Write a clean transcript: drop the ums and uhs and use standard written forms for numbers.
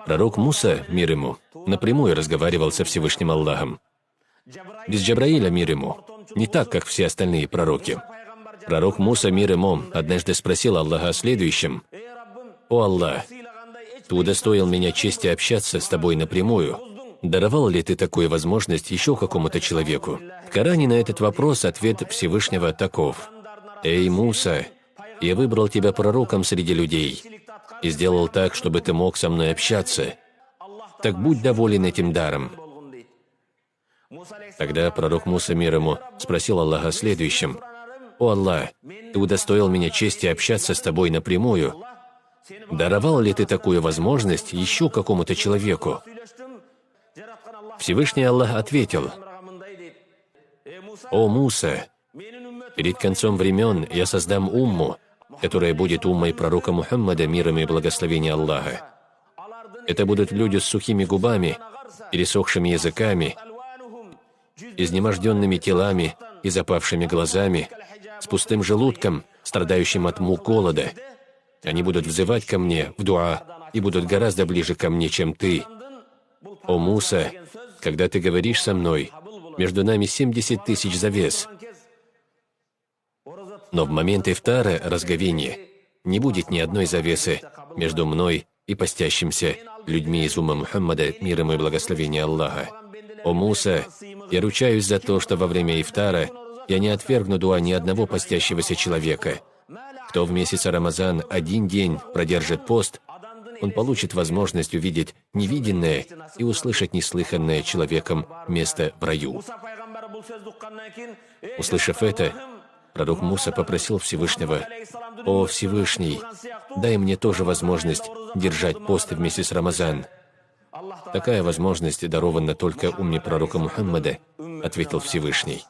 Пророк Муса, мир ему, напрямую разговаривал со Всевышним Аллахом. Без Джабраиля, мир ему, не так, как все остальные пророки. Пророк Муса, мир ему, однажды спросил Аллаха о следующем: «О Аллах, Ты удостоил меня чести общаться с Тобой напрямую. Даровал ли Ты такую возможность еще какому-то человеку?» В Коране на этот вопрос ответ Всевышнего таков: «Эй, Муса, я выбрал тебя пророком среди людей и сделал так, чтобы ты мог со мной общаться. Так будь доволен этим даром». Тогда пророк Муса, мир ему, спросил Аллаха о следующем: «О Аллах, Ты удостоил меня чести общаться с Тобой напрямую. Даровал ли Ты такую возможность еще какому-то человеку?» Всевышний Аллах ответил: «О Муса, перед концом времен я создам умму, которая будет уммой пророка Мухаммада, мир ему и благословение Аллаха. Это будут люди с сухими губами, пересохшими языками, изнеможденными телами и запавшими глазами, с пустым желудком, страдающим от мук голода. Они будут взывать ко мне в дуа и будут гораздо ближе ко мне, чем ты. О Муса, когда ты говоришь со мной, между нами 70 тысяч завес. Но в момент ифтара, разговения, не будет ни одной завесы между мной и постящимся людьми из умма Мухаммада, мир ему и благословение Аллаха. О Муса, я ручаюсь за то, что во время ифтара я не отвергну дуа ни одного постящегося человека. Кто в месяц Рамазан один день продержит пост, он получит возможность увидеть невиденное и услышать неслыханное человеком место в раю». Услышав это, пророк Муса попросил Всевышнего: «О Всевышний, дай мне тоже возможность держать пост в месяц Рамазан». «Такая возможность дарована только умме пророка Мухаммада», — ответил Всевышний.